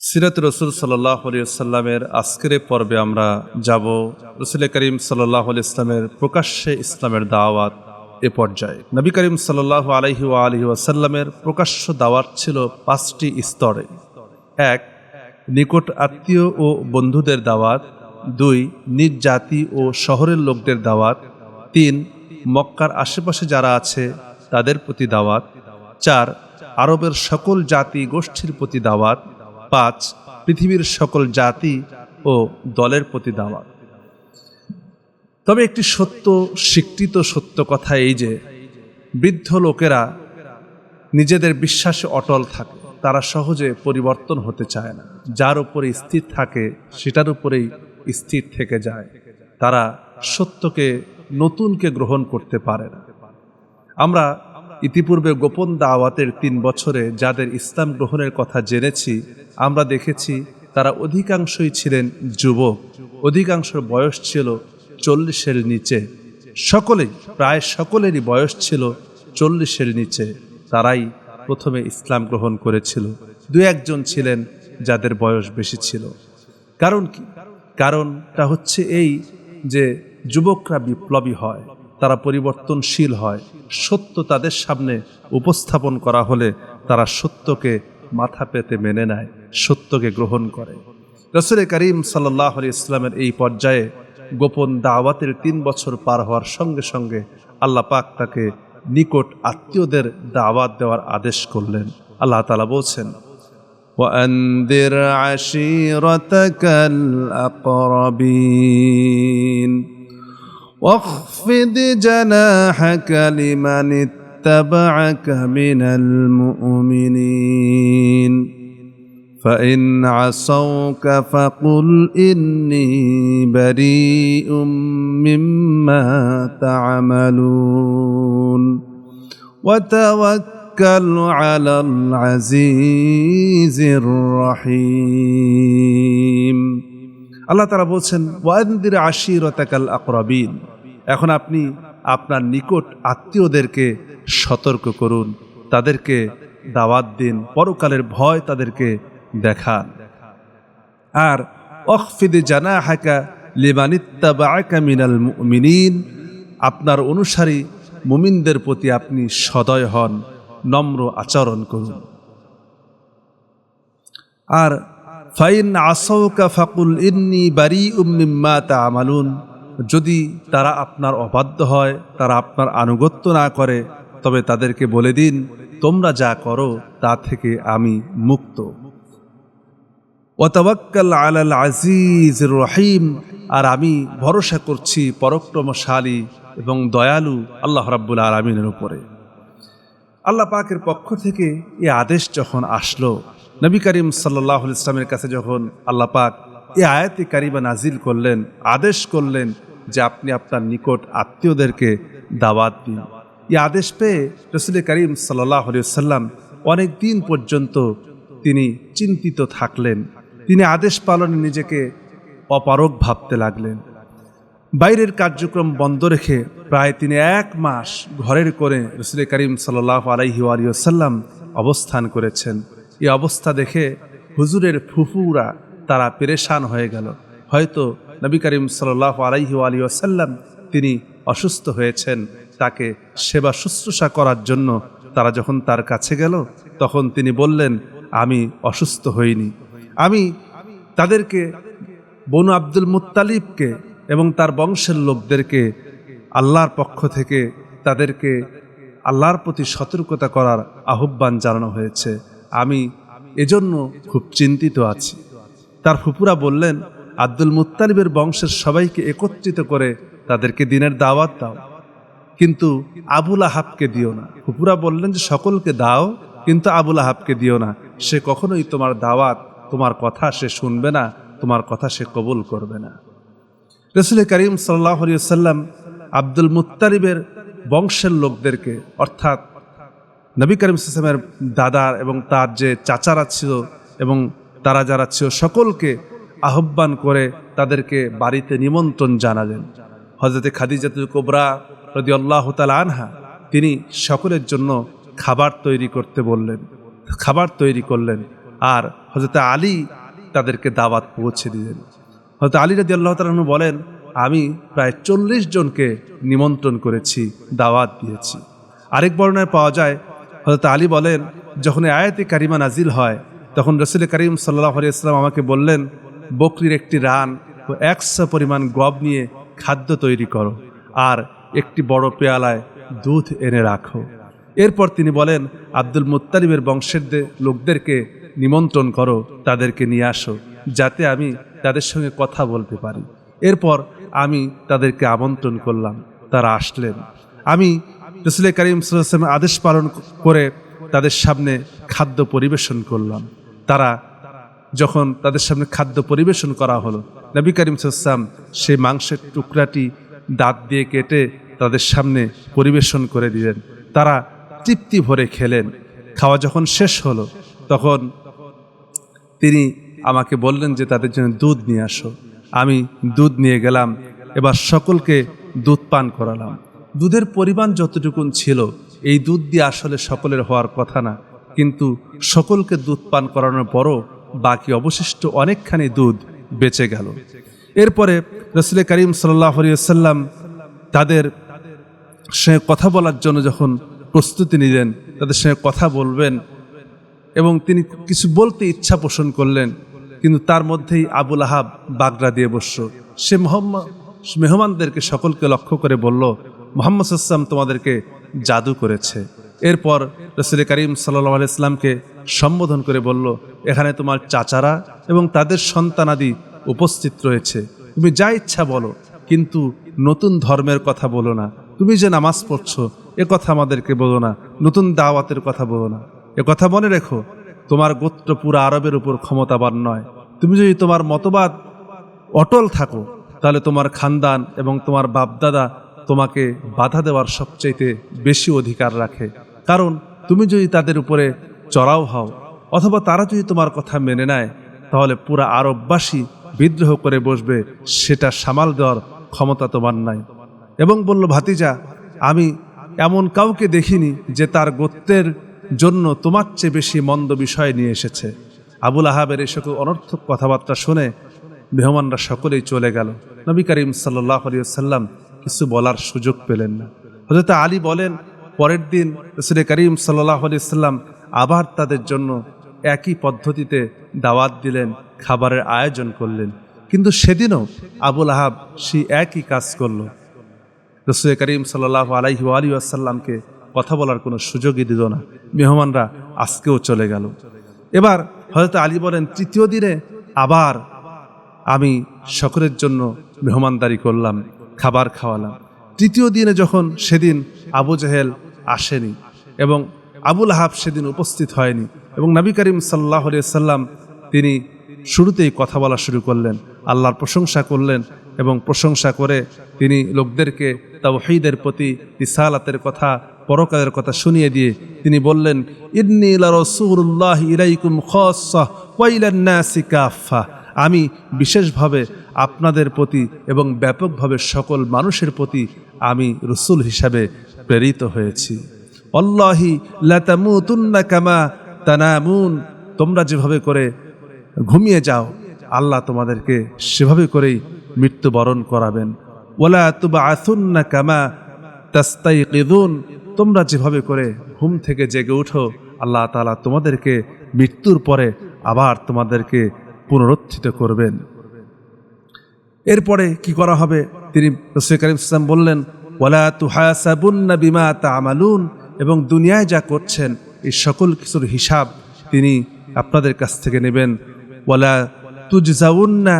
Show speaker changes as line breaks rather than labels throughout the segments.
সিরাত রসুল সাল্লাল্লাহু আলাইহি ওয়াসাল্লামের আজকের পর্বে আমরা যাব রসুল করিম সাল্লাল্লাহু আলাইহি ইসলামের প্রকাশ্যে ইসলামের দাওয়াত এ পর্যায়ে। নবী করিম সাল্লাল্লাহু আলাইহি ওয়াসাল্লামের প্রকাশ্য দাওয়াত ছিল 5টি স্তরে। 1, নিকট আত্মীয় ও বন্ধুদের দাওয়াত। 2, নিজ জাতি ও শহরের লোকদের দাওয়াত। 3, মক্কার আশেপাশে যারা আছে তাদের প্রতি দাওয়াত। 4, আরবের সকল জাতি গোষ্ঠীর প্রতি দাওয়াত। 5, পৃথিবীর সকল জাতি ও দলের প্রতি দাওয়াত। তবে একটি স্বীকৃত সত্য কথা এই যে বৃদ্ধ লোকেরা নিজেদের বিশ্বাসে অটল থাকে, তারা সহজে পরিবর্তন হতে চায় না। যার উপরে স্থির থাকে সেটার উপরেই স্থির থেকে যায়, তারা সত্যকে নতুনকে গ্রহণ করতে পারে না। আমরা ইতিপূর্বে গোপন দাওয়াতের 3 বছরে যাদের ইসলাম গ্রহণের কথা জেনেছি, আমরা দেখেছি তারা অধিকাংশই ছিলেন যুবক, অধিকাংশের বয়স ছিল 40-এর নিচে। প্রায় সকলেরই বয়স ছিল 40-এর নিচে। তারাই প্রথমে ইসলাম গ্রহণ করেছিল। 2-1 জন ছিলেন যাদের বয়স বেশি ছিল। কারণ কি? কারণটা হচ্ছে এই যে যুবকরা বিপ্লবী হয়, তারা পরিবর্তনশীল হয়। সত্য তাদের সামনে উপস্থাপন করা হলে তারা সত্যকে মাথা পেতে মেনে নেয়, সত্যকে গ্রহণ করে। রাসূল করিম সাল্লাল্লাহু আলাইহি ইসলামের এই পর্যায়ে গোপন দাওয়াতের 3 বছর পার হওয়ার সঙ্গে সঙ্গে আল্লাহ পাক তাকে নিকট আত্মীয়দের দাওয়াত দেওয়ার আদেশ করলেন। আল্লাহ তাআলা বলছেন, وأنذر عشيرتك الأقربين واخفض جناحك لمن اتبعك من المؤمنين فإن عصوك فقل إني بريء مما تعملون وتوكل على العزيز الرحيم। আল্লাহ তাআলা বলছেন, ওয়ানদির আশিরাতাকাল আকরাবিন। এখন আপনি আপনার নিকট আত্মীয়দেরকে সতর্ক করুন, তাদেরকে দাওয়াত দিন, পরকালের ভয় তাদেরকে দেখান। আর ওয়াখফিদ জানাহাকা লিমানিত্তাবাআকা মিনাল মুমিনিন, আপনার অনুসারী মুমিনদের প্রতি আপনি সদয় হন, নম্র আচরণ করুন। আর ফাইন আসাউকা ফাকুল ইন্নী বারিউম মিম্মা তা'মালুন, যদি তারা আপনার অবাধ্য হয়, তারা আপনার আনুগত্য না করে, তবে তাদেরকে বলে দিন তোমরা যা করো তা থেকে আমি মুক্ত। ওয়া তাওয়াক্কাল আলাল আজিজির রহিম, আর আমি ভরসা করছি পরাক্রমশালী এবং দয়ালু আল্লাহ রাব্বুল আলামিনের উপরে। আল্লাহ পাকের পক্ষ থেকে এই আদেশ যখন আসলো, নবী করিম সাল্লাল্লাহু আলাইহি ইসলামের কাছে যখন আল্লাহ পাক এই আয়াতে কারিমা নাজিল করলেন, আদেশ করলেন যে আপনি আপনার নিকট আত্মীয়দেরকে দাওয়াত দিন, এই আদেশ পেয়ে রাসূল করিম সাল্লাল্লাহু আলাইহি ওয়াসাল্লাম অনেক দিন পর্যন্ত তিনি চিন্তিত থাকলেন। তিনি আদেশ পালনে নিজেকে অপারগ ভাবতে লাগলেন। বাইরের কার্যক্রম বন্ধ রেখে প্রায় তিনি 1 মাস ঘরের করে রাসূল করিম সাল্লাল্লাহু আলাইহি ওয়াসাল্লাম অবস্থান করেছেন। এই অবস্থা দেখে হুজুরের ফুফুরা তারা পেরেশান হয়ে গেল। হয়তো নবী করিম সাল্লাল্লাহু আলাইহি ওয়াসাল্লাম তিনি অসুস্থ হয়েছেন, তাকে সেবা শুশ্রূষা করার জন্য তারা যখন তার কাছে গেল, তখন তিনি বললেন, আমি অসুস্থ হইনি। আমি তাদেরকে, বনু আব্দুল মুত্তালিবকে এবং তার বংশের লোকদেরকে আল্লাহর পক্ষ থেকে তাদেরকে আল্লাহর প্রতি সতর্কতা করার আহ্বান জানানো হয়েছে, আমি এজন্য খুব চিন্তিত আছি। তার ফুপুরা বললেন, আব্দুল মুত্তালিবের বংশের সবাইকে একত্রিত করে তাদেরকে দিনের দাওয়াত দাও, কিন্তু আবুল আহাবকে দিও না। ফুপুরা বললেন যে সকলকে দাও, কিন্তু আবুল আহাবকে দিও না, সে কখনোই তোমার দাওয়াত, তোমার কথা সে শুনবে না, তোমার কথা সে কবুল করবে না। রাসূল করিম সাল্লাল্লাহু আলাইহি ওয়াসাল্লাম আব্দুল মুত্তালিবের বংশের লোকদেরকে, অর্থাৎ নবী করিম সাল্লাল্লাহু আলাইহি ওয়াসাল্লামের দাদার এবং তার যে চাচারা ছিল এবং তারা যারা ছিল সকলকে আহ্বান করে তাদেরকে বাড়িতে নিমন্ত্রণ জানালেন। হযরতে খাদিজাতুল কুবরা রাদিয়াল্লাহু তাআলা আনহা তিনি সকলের জন্য খাবার তৈরি করতে বললেন, খাবার তৈরি করলেন। আর হযরত আলী তাদেরকে দাওয়াত পৌঁছে দিলেন। হযরত আলী রাদিয়াল্লাহু তাআলা আনহু বলেন, আমি প্রায় 40 জনকে নিমন্ত্রণ করেছি, দাওয়াত দিয়েছি। আরেক বর্ণনায় পাওয়া যায় হযরত আলী বলেন, যখন আয়াতে কারিমা নাজিল হয় তখন রাসূল করিম সাল্লাল্লাহু আলাইহি ওয়াসাল্লাম আমাকে বললেন, বকরির একটি রান ও 100 পরিমাণ গম নিয়ে খাদ্য তৈরি করো আর একটি বড় পেয়ালায় দুধ এনে রাখো। এরপর তিনি বলেন, আব্দুল মুত্তালিবের বংশের লোকদেরকে নিমন্ত্রণ করো, তাদেরকে নিয়ে আসো যাতে আমি তাদের সঙ্গে কথা বলতে পারি। এরপর আমি তাদেরকে আমন্ত্রণ করলাম, তারা আসলেন। আমি রাসূল করিম সাল্লাল্লাহু আলাইহি ওয়াসাল্লামের আদেশ পালন করে তাদের সামনে খাদ্য পরিবেশন করলাম। তারা যখন তাদের সামনে খাদ্য পরিবেশন করা হলো, নবী করিম সাল্লাল্লাহু আলাইহি ওয়াসাল্লাম সেই মাংসের টুকরাটি দাঁত দিয়ে কেটে তাদের সামনে পরিবেশন করে দিলেন। তারা তৃপ্তি ভরে খেলেন। খাওয়া যখন শেষ হলো তখন তিনি আমাকে বললেন যে তাদের জন্য দুধ নিয়ে আসো। আমি দুধ নিয়ে গেলাম, এবার সকলকে দুধ পান করালাম। দুধের পরিমাণ যতটুকুন ছিল এই দুধ দিয়ে আসলে সকলের হওয়ার কথা না, কিন্তু সকলকে দুধ পান করানোর পরও বাকি অবশিষ্ট অনেকখানি দুধ বেঁচে গেল। এরপরে রাসূল করিম সাল্লাল্লাহু আলাইহি ওয়াসাল্লাম তাদের সঙ্গে কথা বলার জন্য যখন প্রস্তুতি নিলেন, তাদের সঙ্গে কথা বলবেন এবং তিনি কিছু বলতে ইচ্ছা পোষণ করলেন, কিন্তু তার মধ্যেই আবুল আহাব বাগড়া দিয়ে বসল। সে মেহমানদেরকে সকলকে লক্ষ্য করে বলল, মুহাম্মদ সাল্লাল্লাহু আলাইহি ওয়াসাল্লাম তোমাদেরকে জাদু করেছে। এরপর রাসূল করিম সাল্লাল্লাহু আলাইহি ওয়াসাল্লামকে সম্বোধন করে বলল, এখানে তোমার চাচারা এবং তাদের সন্তানাদি উপস্থিত রয়েছে, তুমি যা ইচ্ছা বলো, কিন্তু নতুন ধর্মের কথা বলো না। তুমি যে নামাজ পড়ছো এ কথা আমাদেরকে বলো না, নতুন দাওয়াতের কথা বলো না। এ কথা মনে রেখো, তোমার গোত্র পুরো আরবের উপর ক্ষমতাবান নয়। তুমি যদি তোমার মতবাদ অটল থাকো তাহলে তোমার খানদান এবং তোমার বাপদাদা তোমাকে বাধা দেওয়ার সবচাইতে বেশি অধিকার রাখে। কারণ তুমি যদি তাদের উপরে চড়াও হও অথবা তারা যদি তোমার কথা মেনে নেয় তাহলে পুরা আরববাসী বিদ্রোহ করে বসবে, সেটা সামাল দেওয়ার ক্ষমতা তোমার নাই। এবং বলল, ভাতিজা, আমি এমন কাউকে দেখিনি যে তার গোত্রের জন্য তোমার চেয়ে বেশি মন্দ বিষয় নিয়ে এসেছে। আবুল আহাবের এই সকল অনর্থক কথাবার্তা শুনে মেহমানরা সকলেই চলে গেল। নবী করিম সাল্লাল্লাহু আলাইহি ওয়াসাল্লাম কিছু বলার সুযোগ পেলেন না। হযরত আলী বলেন, পরের দিন রাসূল করিম সাল্লাল্লাহু আলাইহি ওয়াসাল্লাম আবার তাদের জন্য একই পদ্ধতিতে দাওয়াত দিলেন, খাবারের আয়োজন করলেন, কিন্তু সেদিনও আবুল আহাব সেই একই কাজ করল। রাসূল করিম সাল্লাল্লাহু আলাইহি ওয়াসাল্লামকে কথা বলার কোনো সুযোগই দিল না। মেহমানরা আজকেও চলে গেল। এবার হযরত আলী বলেন, তৃতীয় দিনে আবার আমি সকলের জন্য মেহমানদারি করলাম, খাবার খাওয়ালাম। তৃতীয় দিনে যখন সেদিন আবু জেহেল আসেনি এবং আবুল আহাব সেদিন উপস্থিত হয়নি এবং নবী করিম সাল্লাল্লাহু আলাইহি ওয়াসাল্লাম তিনি শুরুতেই কথা বলা শুরু করলেন, আল্লাহর প্রশংসা করলেন এবং প্রশংসা করে তিনি লোকদেরকে তাওহীদের প্রতি, রিসালাতের কথা, পরকালের কথা শুনিয়ে দিয়ে তিনি বললেন, ইন্নী লা রাসূলুল্লাহি ইলাইকুম খাসসাহ ওয়া ইলান নাসি কাফফা, আমি বিশেষভাবে আপনাদের প্রতি এবং ব্যাপকভাবে সকল মানুষের প্রতি আমি রসুল হিসাবে প্রেরিত হয়েছি। আল্লাহি লা তামুতুন্না কামা তানামুন, তোমরা যেভাবে করে ঘুমিয়ে যাও আল্লাহ তোমাদেরকে সেভাবে করেই মৃত্যুবরণ করাবেন। ওয়ালা তুবআসুন্না কামা তাস্তাইকিদুন, তোমরা যেভাবে করে ঘুম থেকে জেগে উঠো আল্লাহ তাআলা তোমাদেরকে মৃত্যুর পরে আবার তোমাদেরকে পুনরুত্থিত করবেন। এরপরে কি করা হবে? তিনি রাসূল করিম সাল্লাল্লাহু আলাইহি ওয়াসাল্লাম বললেন, ওয়ালা তুহাসাবুন্না বিমা তা'মালুন, এবং দুনিয়ায় যা করছেন এই সকল কিছুর হিসাব তিনি আপনাদের কাছ থেকে নেবেন। ওয়ালা তুজজাউন্না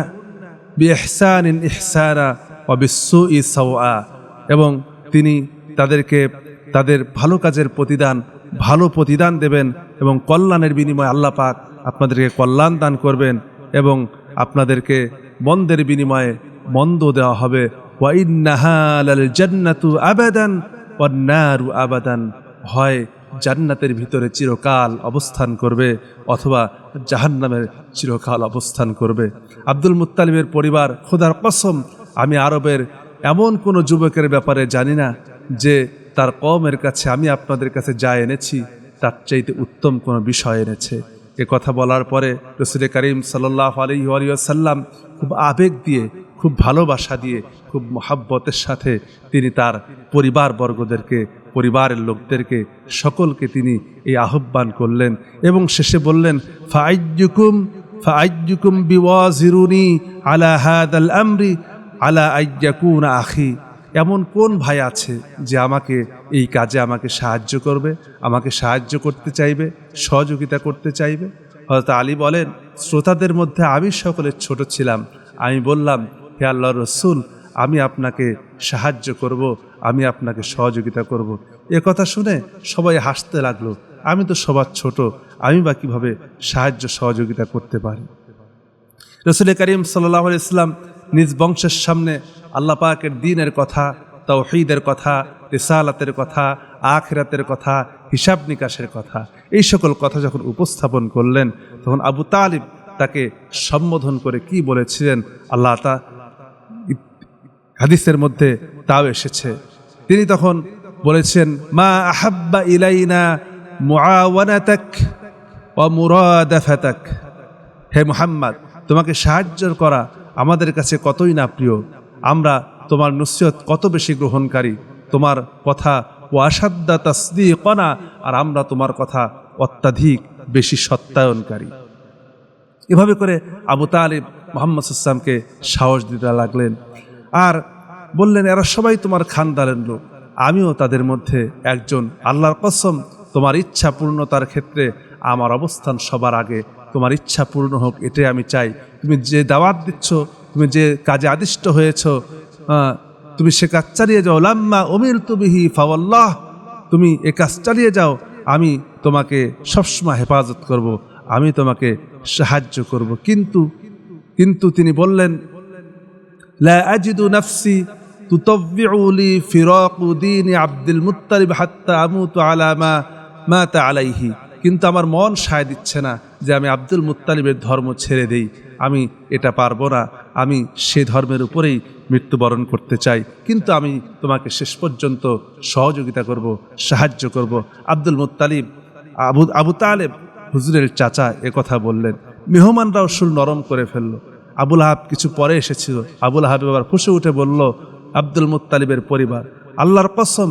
বিইহসানিন ইহসানা ওয়া বিসসুই সাওয়া, এবং তিনি তাদেরকে তাদের ভালো কাজের ভালো প্রতিদান দেবেন এবং কল্যাণের বিনিময়ে আল্লাহ পাক আপনাদেরকে কল্যাণ দান করবেন এবং আপনাদেরকে মন্দের বিনিময়ে মন্দ দেওয়া হবে। ওয়া ইন্নাহা লাল জান্নাতু আবাদান ওয়ান নারু আবাদান, হয় জান্নাতের ভিতরে চিরকাল অবস্থান করবে অথবা জাহান্নামের চিরকাল অবস্থান করবে। আব্দুল মুত্তালিবের পরিবার, খোদার কসম আমি আরবের এমন কোনো যুবকের ব্যাপারে জানি না যে তার কওমের কাছে আমি আপনাদের কাছে যা এনেছি তার চাইতে উত্তম কোনো বিষয় এনেছে। এ কথা বলার পরে রাসূল করিম সাল্লাল্লাহু আলাইহি ওয়াসাল্লাম খুব আবেগ দিয়ে, খুব ভালোবাসা দিয়ে, খুব মহাব্বতের সাথে তিনি তার পরিবারবর্গদেরকে, পরিবারের লোকদেরকে সকলকে তিনি এই আহ্বান করলেন এবং শেষে বললেন, ফাআইয়ুকুম বিওয়াজিরুনি আলা হাদাল আমরি আলা আইয়াকুনা আখি। এমন কোন ভাই আছে যে আমাকে এই কাজে আমাকে সাহায্য করবে, আমাকে সাহায্য করতে চাইবে, সহযোগিতা করতে চাইবে? হযরত আলী বলেন, শ্রোতাদের মধ্যে আমি সকলের ছোট ছিলাম। আমি বললাম, হে আল্লাহর রাসূল, আমি আপনাকে সাহায্য করব, আমি আপনাকে সহযোগিতা করব। এ কথা শুনে সবাই হাসতে লাগলো। আমি তো সবার ছোট, আমি বা কীভাবে সাহায্য সহযোগিতা করতে পারি? রাসূল করিম সাল্লাল্লাহু আলাইহি ওয়াসাল্লাম নিজ বংশের সামনে আল্লাহ পাকের দ্বীনের কথা, তাওহীদের কথা, রিসালাতের কথা, আখিরাতের কথা, হিসাব নিকাশের কথা, এই সকল কথা যখন উপস্থাপন করলেন, তখন আবু তালিব তাকে সম্বোধন করে কি বলেছিলেন, আল্লাহ হাদিসের মধ্যে তাও এসেছে। তিনি তখন বলেছেন, মা আহাব্বা ইলাইনা মুআওয়ানাতাক ওয়া মুরাদাফাতাক। হে মুহাম্মদ, তোমাকে সাহায্য করা আমাদের কাছে কতই না প্রিয়। আমরা তোমার নসিহত কত বেশি গ্রহণকারী, তোমার কথা ওয়াসাদ্দা তাসদীকানা, আর আমরা তোমার কথা অত্যাধিক বেশি সত্যায়নকারী। এভাবে করে আবু তালিব মুহাম্মদ সাল্লাল্লাহু আলাইহি ওয়াসাল্লামকে সাহস দিতে লাগলেন আর বললেন, এরা সবাই তোমার খানদানের লোক, আমিও তাদের মধ্যে একজন। আল্লাহর কসম, তোমার ইচ্ছা পূর্ণতার ক্ষেত্রে আমার অবস্থান সবার আগে। তোমার ইচ্ছা পূর্ণ হোক, এটাই আমি চাই। তুমি যে দাওয়াত দিচ্ছ, তুমি যে কাজে আদিষ্ট হয়েছ, তুমি সে কাজ চালিয়ে যাও। লাম্মা উমিরতু বিহি ফাওয়াল্লাহ, তুমি এ কাজ চালিয়ে যাও, আমি তোমাকে সবসময় হেফাজত করব, আমি তোমাকে সাহায্য করব। কিন্তু তিনি বললেন, লা আজিদু নাফসি তুতাব্বিউ লি ফিরাকু দীনি আব্দুল মুত্তালিব হাত্তা আমুতু আলা মা মাতা আলাইহি। কিন্তু আমার মন সায় দিচ্ছে না যে আমি আব্দুল মুত্তালিবের ধর্ম ছেড়ে দেই, আমি এটা পারবো না, আমি সে ধর্মের উপরেই মৃত্যুবরণ করতে চাই, কিন্তু আমি তোমাকে শেষ পর্যন্ত সহযোগিতা করব, সাহায্য করব। আব্দুল মুত্তালিব, আবু তালেব হুজুরের চাচা, এ কথা বললেন। মেহমানরাও সুর নরম করে ফেলল। আবুল আহাব কিছু পরে এসেছিল। আবুল আহাব এবার ফুঁসে উঠে বলল, আব্দুল মুত্তালিবের পরিবার, আল্লাহর কসম,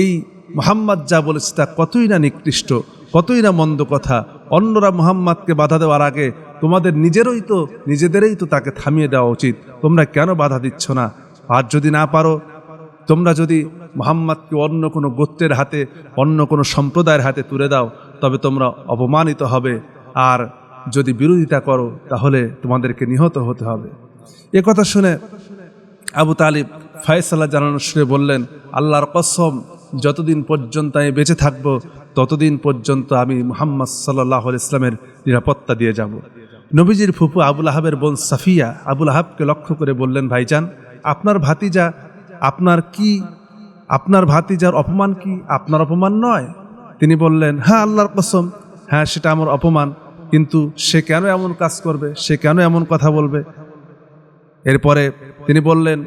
এই মুহাম্মদ যা বলেছে তা কতই না নিকৃষ্ট, কতই না মন্দ কথা। অন্যরা মুহাম্মদকে বাধা দেওয়ার আগে তোমাদের নিজেদেরই তো তাকে থামিয়ে দেওয়া উচিত। তোমরা কেন বাধা দিচ্ছ না? আর যদি না পারো, তোমরা যদি মুহাম্মদকে অন্য কোনো গোত্রের হাতে, অন্য কোনো সম্প্রদায়ের হাতে তুলে দাও, তবে তোমরা অপমানিত হবে, আর যদি বিরোধিতা করো তাহলে তোমাদেরকে নিহত হতে হবে। এ কথা শুনে আবু তালিব ফয়সালা জানানোর সুরে বললেন, আল্লাহর কসম, যতদিন পর্যন্ত আমি বেঁচে থাকব ততদিন পর্যন্ত আমি মুহাম্মদ সাল্লাল্লাহু আলাইহি ওয়াসাল্লামের নিরাপত্তা দিয়ে যাব। নবীজির ফুফু আবুল আহাবের বোন সাফিয়া আবুল আহাবকে লক্ষ্য করে বললেন, ভাইজান, আপনার ভাতিজা, আপনার ভাতিজার অপমান কি আপনার অপমান নয়? তিনি বললেন, হ্যাঁ আল্লাহর কসম, হ্যাঁ সেটা আমার অপমান, কিন্তু সে কেন এমন কাজ করবে, সে কেন এমন কথা বলবে? এরপরে তিনি বললেন,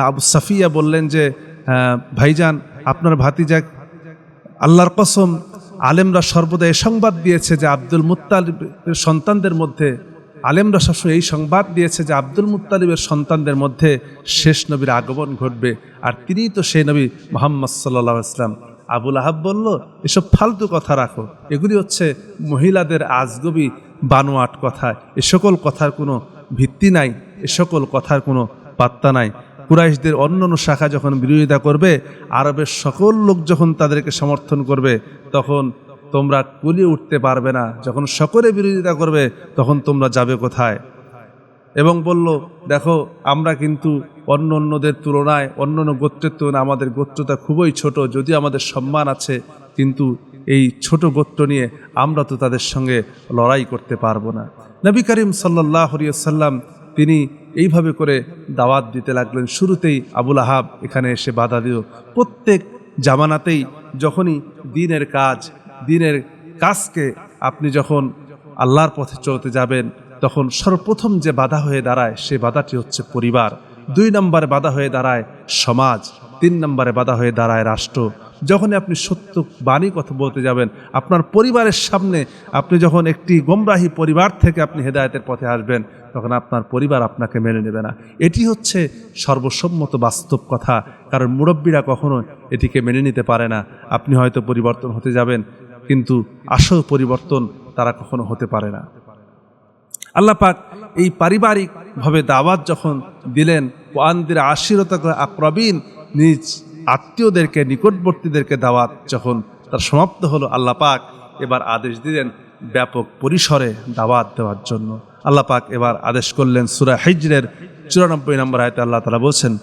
আবু সাফিয়া বললেন যে, ভাইজান, আপনার ভাতিজা, আল্লাহর কসম, আলেমরা সর্বদা এই সংবাদ দিয়েছে যে আব্দুল মুত্তালিবের সন্তানদের মধ্যে, আলেমরা সবসময় এই সংবাদ দিয়েছে যে আব্দুল মুত্তালিবের সন্তানদের মধ্যে শেষ নবীর আগমন ঘটবে, আর তিনিই তো সেই নবী মুহাম্মদ সাল্লাল্লাহু আলাইহি ওয়াসাল্লাম। আবুল আহাব বলল, এসব ফালতু কথা রাখো, এগুলি হচ্ছে মহিলাদের আজগবি বানোয়াট কথা, এ সকল কথার কোনো ভিত্তি নাই, এ সকল কথার কোনো পাত্তা নাই। কুরাইশদের অন্যান্য শাখা যখন বিরোধিতা করবে, আরবের সকল লোক যখন তাদেরকে সমর্থন করবে, তখন তোমরা কুলিয়ে উঠতে পারবে না। যখন সকলে বিরোধিতা করবে, তখন তোমরা যাবে কোথায়? এবং বলল, দেখো, আমরা কিন্তু অন্যদের তুলনায়, অন্যান্য গোত্রের তুলনায় আমাদের গোত্রটা খুবই ছোট, যদিও আমাদের সম্মান আছে, কিন্তু এই ছোট গোত্র নিয়ে আমরা তো তাদের সঙ্গে লড়াই করতে পারবো না। নবী করিম সাল্লাল্লাহু আলাইহি ওয়াসাল্লাম তিনি এইভাবে করে দাওয়াত দিতে লাগলেন। শুরুতেই আবুল আহাব এখানে এসে বাধা দিল। প্রত্যেক জামানাতেই যখনই দিনের কাজকে আপনি যখন আল্লাহর পথে চলতে যাবেন, তখন সর্বপ্রথম যে বাধা হয়ে দাঁড়ায়, সে বাধাটি হচ্ছে পরিবার। 2 নম্বরে বাধা হয়ে দাঁড়ায় সমাজ। 3 নম্বরে বাধা হয়ে দাঁড়ায় রাষ্ট্র। যখনই আপনি সত্য বাণী কথা বলতে যাবেন, আপনার পরিবারের সামনে আপনি যখন একটি গোমরাহী পরিবার থেকে আপনি হেদায়েতের পথে আসবেন, তখন আপনার পরিবার আপনাকে মেনে নেবে না। এটি হচ্ছে সর্বসম্মত বাস্তব কথা, কারণ মুরব্বীরা কখনো এটিকে মেনে নিতে পারে না। আপনি হয়তো পরিবর্তন হতে যাবেন, কিন্তু আসল পরিবর্তন তারা কখনো হতে পারে না। আল্লাহ পাক এই পারিবারিকভাবে দাওয়াত যখন দিলেন, ওয়ানদির আশিরাতাকা আকরাবিন, নিজ আত্মীয়দেরকে, নিকটবর্তীদেরকে দাওয়াত যখন তার সমাপ্ত হলো, আল্লাহ পাক এবার আদেশ দিলেন ব্যাপক পরিসরে দাওয়াত দেওয়ার জন্য। আল্লাহ পাক এবার আদেশ করলেন, সূরা হিজরের 94 নম্বর আয়াতে আল্লাহ তাআলা বলছেন,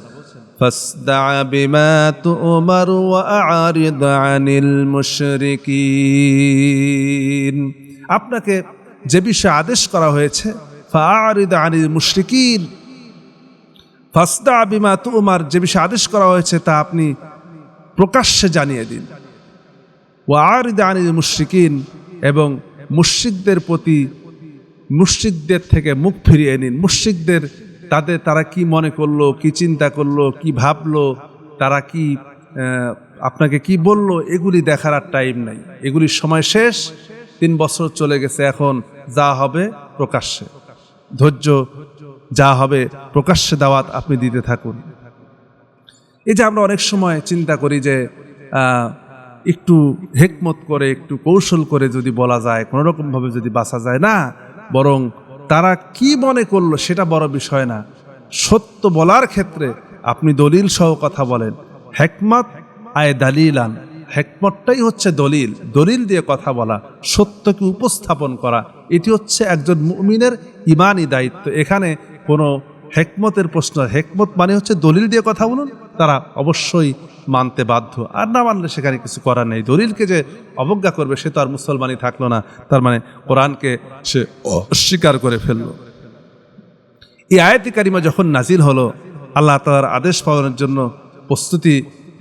ফাসদা বিমা তুমার ওয়া আ'রিদ আনিল মুশরিকিন। আপনাকে যে বিষয়ে আদেশ করা হয়েছে, ফা'আরিদ আনিল মুশরিকিন, ফাসদা বিমা তুমার, যে বিষয়ে আদেশ করা হয়েছে তা আপনি প্রকাশ্যে জানিয়ে দিন। ওয়া আ'রিদ আনিল মুশরিকিন, এবং মুশরিকদের প্রতি, মুশরিকদের থেকে মুখ ফিরিয়ে নিন। মুশরিকদের তারা কি মনে করলো, কি চিন্তা করলো, কি ভাবলো, তারা কি আপনাকে কি বললো, এগুলি দেখার আর টাইম নাই। এগুলির সময় শেষ, 3 বছর চলে গেছে। এখন যা হবে প্রকাশ্যে, ধৈর্য, যা হবে প্রকাশ্যে দাওয়াত আপনি দিতে থাকুন। এই যে আমরা অনেক সময় চিন্তা করি যে একটু হিকমত করে, একটু কৌশল করে যদি বলা যায়, কোনোরকমভাবে যদি বাঁচা যায়, না, বরং তারা কি মনে করলো সেটা বড় বিষয় না। সত্য বলার ক্ষেত্রে আপনি দলিল সহ কথা বলেন। হিকমত আয় দালিলান, হিকমতটাই হচ্ছে দলিল, দলিল দিয়ে কথা বলা, সত্যকে উপস্থাপন করা, এটি হচ্ছে একজন মুমিনের ঈমানি দায়িত্ব। এখানে কোনো হিকমতের প্রশ্ন, হিকমত মানে হচ্ছে দলিল দিয়ে কথা বলুন, তারা অবশ্যই মানতে বাধ্য, আর না মানলে সেখানে কিছু করার নেই। দলিলকে যে অবজ্ঞা করবে সে তো আর মুসলমানই থাকলো না, তার মানে কোরআনকে সে অস্বীকার করে ফেললো। এই আয়াতে কারিমা যখন নাজিল হলো, আল্লাহ তাআলার আদেশ পালনের জন্য প্রস্তুতি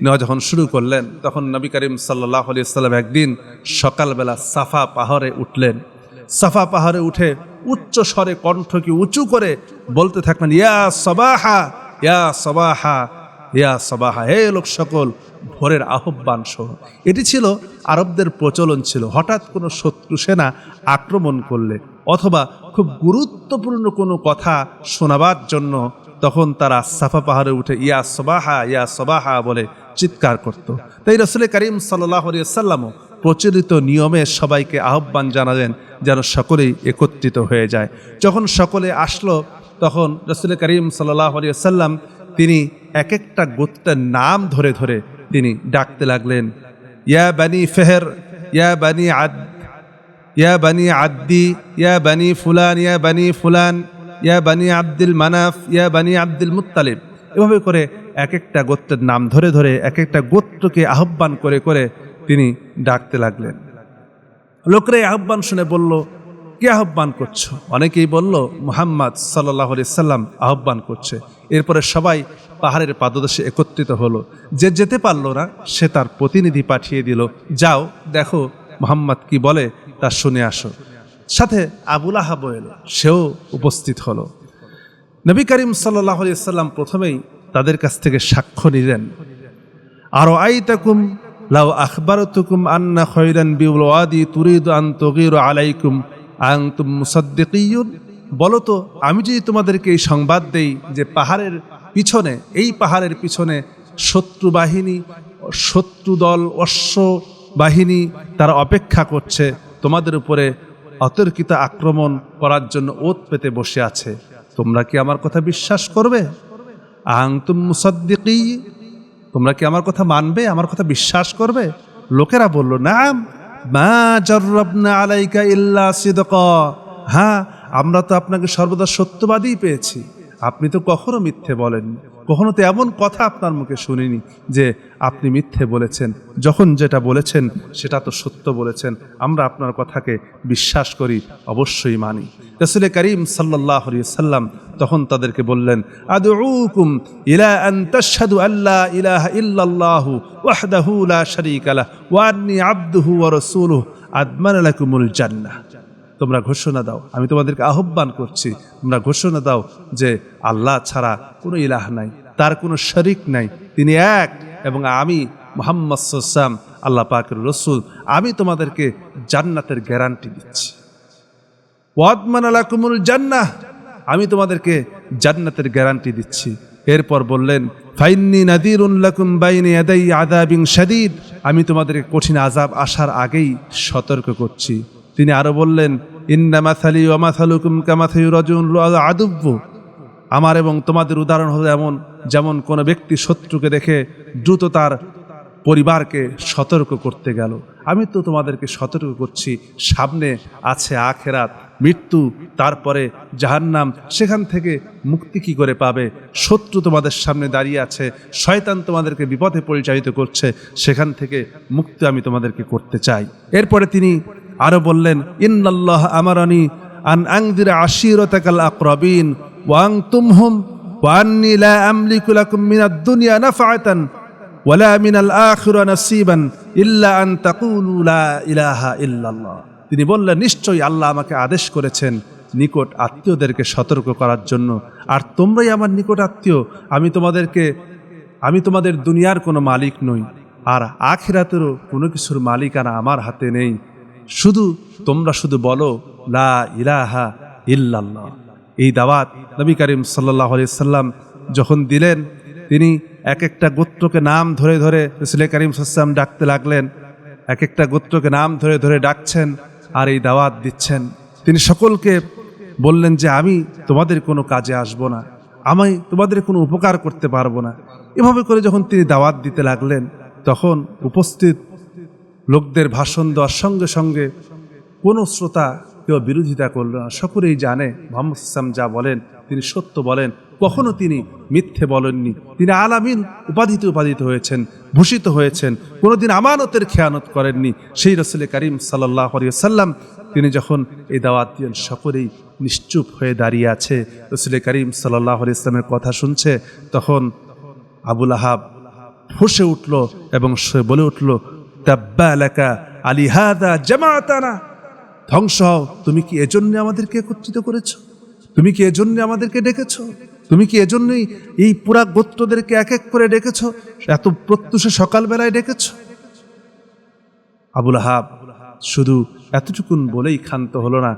নেওয়া যখন শুরু করলেন, তখন নবী করিম সাল্লাল্লাহু আলাইহি ওয়াসাল্লাম একদিন সকালবেলা সাফা পাহাড়ে উঠলেন। সাফা পাহাড়ে উঠে উচ্চ স্বরে, কণ্ঠকে উঁচু করে বলতে থাকলেন, ইয়া সাবাহা, ইয়া সাবাহা, ইয়া সাবাহা, হে লোক সকল, ভোরের আহ্বান সহ। এটি ছিল আরবদের প্রচলন ছিল। হঠাৎ কোনো শত্রু সেনা আক্রমণ করলে অথবা খুব গুরুত্বপূর্ণ কোনো কথা শোনাবার জন্য তখন তারা সাফা পাহাড়ে উঠে ইয়া সাবাহা, ইয়া সাবাহা বলে চিৎকার করত। তাই রাসূল করিম সাল্লাল্লাহু আলাইহি ওয়াসাল্লামও প্রচলিত নিয়মে সবাইকে আহ্বান জানালেন যেন সকলেই একত্রিত হয়ে যায়। যখন সকলে আসলো, তখন রাসূল করিম সাল্লাল্লাহু আলাইহি ওয়াসাল্লাম তিনি এক একটা গোত্রের নাম ধরে ধরে তিনি ডাকতে লাগলেন, ইয়া বানি ফেহর, ইয়া বানি আদ, ইয়া বানি আদ্দি, ইয়া বানি ফুলান, ইয়া বানি ফুলান, ইয়া বানি আব্দুল মানাফ, ইয়া বানি আব্দুল মুত্তালিব। এভাবে করে এক একটা গোত্রের নাম ধরে ধরে এক একটা গোত্রকে আহ্বান করে করে তিনি ডাকতে লাগলেন। লোকরা এই আহ্বান শুনে বলল, কে আহ্বান করছো? অনেকেই বলল, মুহাম্মদ সাল্লাল্লাহু আলাইহি সাল্লাম আহ্বান করছে। এরপরে সবাই পাহাড়ের পাদদেশে একত্রিত হলো। যে যেতে পারলো না সে তার প্রতিনিধি পাঠিয়ে দিল, যাও দেখো মুহাম্মদ কি বলে তা শুনে আসো। সাথে আবু লাহাব এলো, সেও উপস্থিত হলো। নবী করিম সাল্লাল্লাহু আলাইহি সাল্লাম প্রথমেই তাদের কাছ থেকে সাক্ষ্য নিলেন, আরো আইতাকুম লাউ আখবারতুকুম আন্না খায়রান বিল ওয়াদি তুরিদু আন তুগীরু আলাইকুম আনতুম মুসাদ্দিকিয়ুন। বলো তো, আমি যদি তোমাদেরকে এই সংবাদ দেই যে পাহাড়ের পিছনে, এই পাহাড়ের পিছনে শত্রু বাহিনী, শত্রু দল, অশ্ব বাহিনী তারা অপেক্ষা করছে, তোমাদের উপরে অতর্কিত আক্রমণ করার জন্য ওত পেতে বসে আছে, তোমরা কি আমার কথা বিশ্বাস করবে? আনতুম মুসাদ্দিকিয়ুন, তোমরা কি আমার কথা মানবে, আমার কথা বিশ্বাস করবে? লোকেরা বলল, নাম মা জাররাবনা আলাইকা ইল্লা সিদকা, হ্যাঁ আমরা তো আপনাকে সর্বদা সত্যবাদী পেয়েছি, আপনি তো কখনো মিথ্যে বলেননি, কখনো তো এমন কথা আপনার মুখে শুনিনি যে আপনি মিথ্যে বলেছেন, যখন যেটা বলেছেন সেটা তো সত্য বলেছেন, আমরা আপনার কথাকে বিশ্বাস করি, অবশ্যই মানি। রাসূল করিম সাল্লাল্লাহু আলাইহি সাল্লাম তখন তাদেরকে বললেন, আদউকুম ইলা আন তাশহাদু আল্লা ইলাহা ইল্লাল্লাহু ওয়াহদাহু লা শারীকা লাহু ওয়া আন্নী আবদুহু ওয়া রাসূলুহু আদমানা লাকুমুল জান্নাহ। তোমরা ঘোষণা দাও, আমি তোমাদেরকে আহ্বান করছি, তোমরা ঘোষণা দাও যে আল্লাহ ছাড়া কোনো ইলাহ নাই, তার কোনো শরীক নাই, তিনি এক, এবং আমি মুহাম্মদ সাল্লাল্লাহু আলাইহি ওয়াসাল্লাম আল্লাহ পাকের রাসূল, আমি তোমাদেরকে জান্নাতের গ্যারান্টি দিচ্ছি। ওয়াদমানা লাকুমুল জান্নাহ, আমি তোমাদেরকে জান্নাতের গ্যারান্টি দিচ্ছি। এরপর বললেন ফাইন্নী নাযীরুন লাকুম বাইনা ইয়াদাই আযাবিন শাদীদ, আমি তোমাদেরকে কঠিন আযাব আসার আগেই সতর্ক করছি। তিনি আরো বললেন ইন্না মাসালি ওয়া মাসালুকুম কামাসালি রাজুলিন আদুব্বু, আমার এবং তোমাদের উদাহরণ হলো এমন, যেমন কোনো ব্যক্তি শত্রুকে দেখে দ্রুত তার পরিবারকে সতর্ক করতে গেল। আমি তো তোমাদেরকে সতর্ক করছি, সামনে আছে আখেরাত, মৃত্যু, তারপরে জাহান্নাম, সেখান থেকে মুক্তি কি করে পাবে? শত্রু তোমাদের সামনে দাঁড়িয়ে আছে, শয়তান তোমাদেরকে বিপথে পরিচালিত করছে, সেখান থেকে মুক্তি আমি তোমাদেরকে করতে চাই। এরপরে তিনি আরো বললেন ইন্নাল্লাহ আমারানি আন আনযিরা আশীরাতাকাল আকরাবিন ওয়া আনতুমহুম ওয়া আন্নী লা আমলিকু লাকুম মিনাদ দুনিয়া নাফআতান ওয়ালা মিনাল আখিরা নাসিবান ইল্লা আন তাকুলু লা ইলাহা ইল্লাল্লাহ। তিনি বললেন নিশ্চয়ই আল্লাহ আমাকে আদেশ করেছেন নিকট আত্মীয়দেরকে সতর্ক করার জন্য, আর তোমরাই আমার নিকট আত্মীয়। আমি তোমাদের দুনিয়ার কোনো মালিক নই, আর আখিরাতেরও কোনো কিছুর মালিকানা আমার হাতে নেই। তোমরা শুধু বলো লা ইলাহা ইল্লাল্লাহ। এই দাওয়াত নবী করিম সাল্লাল্লাহু আলাইহি সাল্লাম যখন দিলেন, তিনি এক একটা গোত্রকে নাম ধরে ধরে রাসূল করিম সাল্লাল্লাহু আলাইহি ওয়াসাল্লাম ডাকতে লাগলেন। এক একটা গোত্রকে নাম ধরে ধরে ডাকছেন আর এই দাওয়াত দিচ্ছেন। তিনি সকলকে বললেন যে আমি তোমাদের কোনো কাজে আসবো না, আমি তোমাদের কোনো উপকার করতে পারবো না। এভাবে করে যখন তিনি দাওয়াত দিতে লাগলেন, তখন উপস্থিত লোকদের ভাষণ দেওয়ার সঙ্গে সঙ্গে কোনো শ্রোতা কেউ বিরোধিতা করল না। সকলেই জানে মুহাম্মদ সাল্লাল্লাহু আলাইহি ওয়াসাল্লাম যা বলেন তিনি সত্য বলেন, কখনো তিনি মিথ্যে বলেননি। তিনি আল আমিন উপাধিত হয়েছেন, ভূষিত হয়েছেন, কোনোদিন আমানতের খেয়ানত করেননি। সেই রাসূল করিম সাল্লাল্লাহু আলাইহি ওয়াসাল্লাম তিনি যখন এই দাওয়াত দিলেন, সকলেই নিশ্চুপ হয়ে দাঁড়িয়ে আছে, রাসূল করিম সাল্লাল্লাহু আলাইহি ওয়াসাল্লামের কথা শুনছে। তখন আবু লাহাব ফুঁসে উঠল এবং সে বলে উঠল তাব্বা লাকা আলিহাদা জামাতানা, ধ্বংস হও, তুমি কি এজন্য আমাদেরকে একত্রিত করেছো? তুমি কি এজন্য আমাদেরকে ডেকেছো? তুমি কি এজন্যই এই পুরা গোত্রদেরকে এক এক করে ডেকেছো? এত প্রত্যুষে সকালবেলায় ডেকেছো? আবু লাহাব শুধু এতটুকুন বলেই ক্ষান্ত হলো না।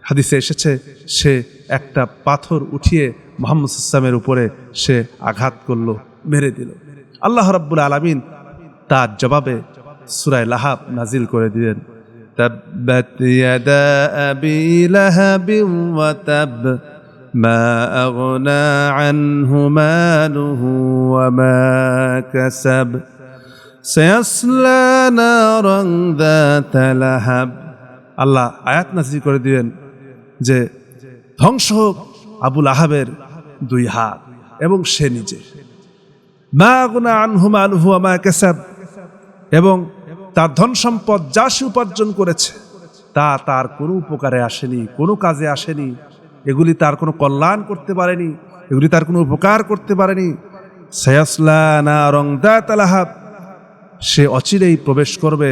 হাদিসে এসেছে সে একটা পাথর উঠিয়ে মুহাম্মদ সাল্লাল্লাহু আলাইহি ওয়াসাল্লামের উপরে সে আঘাত করলো, মেরে দিল। আল্লাহ রাব্বুল আলামিন তার জবাবে সূরা লাহাব নাজিল করে দিলেন তাব্বাত ইয়াদা আবি লাহাবিন ওয়া তাব মা আগনা আনহু মালুহু ওয়া মা কাসাব সায়াসলা নারান যাতা লাহাব। আল্লাহ আয়াত নাজিল করে দিলেন যে ধ্বংস হোক আবু লাহাবের দুই হাত এবং সে নিজে, মা আগনা আনহু মালুহু ওয়া মা কাসাব, এবং তার ধন সম্পদ যা সে উপার্জন করেছে তা তার কোনো উপকারে আসেনি, কোনো কাজে আসেনি। এগুলি তার কোনো কল্যাণ করতে পারেনি, এগুলি তার কোনো উপকার করতে পারেনি। সায়াসলা নারান যাতা লাহাব, সে অচিরেই প্রবেশ করবে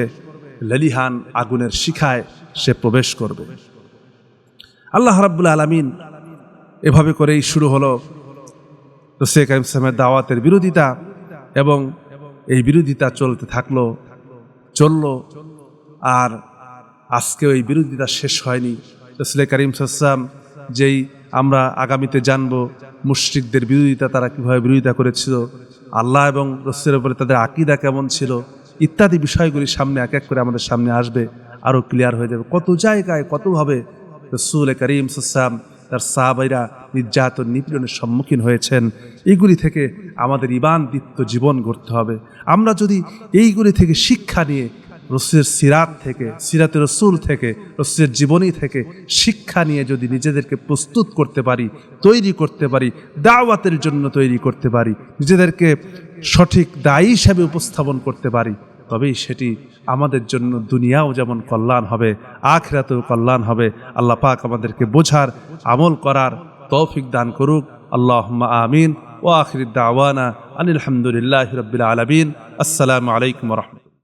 লেলিহান আগুনের শিখায় সে প্রবেশ করবে। আল্লাহ রাব্বুল আলামিন এভাবে করেই শুরু হলো রাসূল করিম সাল্লাল্লাহু আলাইহি ওয়াসাল্লামের দাওয়াতের বিরোধিতা, এবং এই বিরোধিতা চলতে থাকলো, চললো, আর আজকে ওই বিরোধিতা শেষ হয়নি। রাসূল করিম সাল্লাল্লাহু আলাইহি ওয়াসাল্লাম যেই আমরা আগামীতে জানবো মুশরিকদের বিরোধিতা, তারা কিভাবে বিরোধিতা করেছিল, আল্লাহ এবং রাসূলের উপরে তাদের আকীদা কেমন ছিল, ইত্যাদি বিষয়গুলি সামনে এক এক করে আমাদের সামনে আসবে, আরও ক্লিয়ার হয়ে যাবে। কত জায়গায় কতভাবে রাসূল করিম সাল্লাল্লাহু আলাইহি ওয়াসাল্লাম তার সাহাবাইরা নির্যাতন নিপীড়নের সম্মুখীন হয়েছেন। এইগুলি থেকে আমাদের ঈমানদীপ্ত জীবন গড়তে হবে। আমরা যদি এইগুলি থেকে শিক্ষা নিয়ে রাসূলের সিরাত থেকে, সিরাতে রাসূল থেকে, রাসূলের জীবনী থেকে শিক্ষা নিয়ে যদি নিজেদেরকে প্রস্তুত করতে পারি, তৈরি করতে পারি, দাওয়াতের জন্য তৈরি করতে পারি, নিজেদেরকে সঠিক দায়ী হিসাবে উপস্থাপন করতে পারি, তবেই সেটি আমাদের জন্য দুনিয়াও যেমন কল্যাণ হবে, আখিরাতেও কল্যাণ হবে। আল্লাহ পাক আমাদেরকে বোঝার, আমল করার তৌফিক দান করুক। আল্লাহুম্মা আমিন। ওয়া আখিরুদ দাওয়ানা আনিল হামদুলিল্লাহি রাব্বিল আলামিন। আসসালামু আলাইকুম ওয়া রাহমাতুল্লাহ।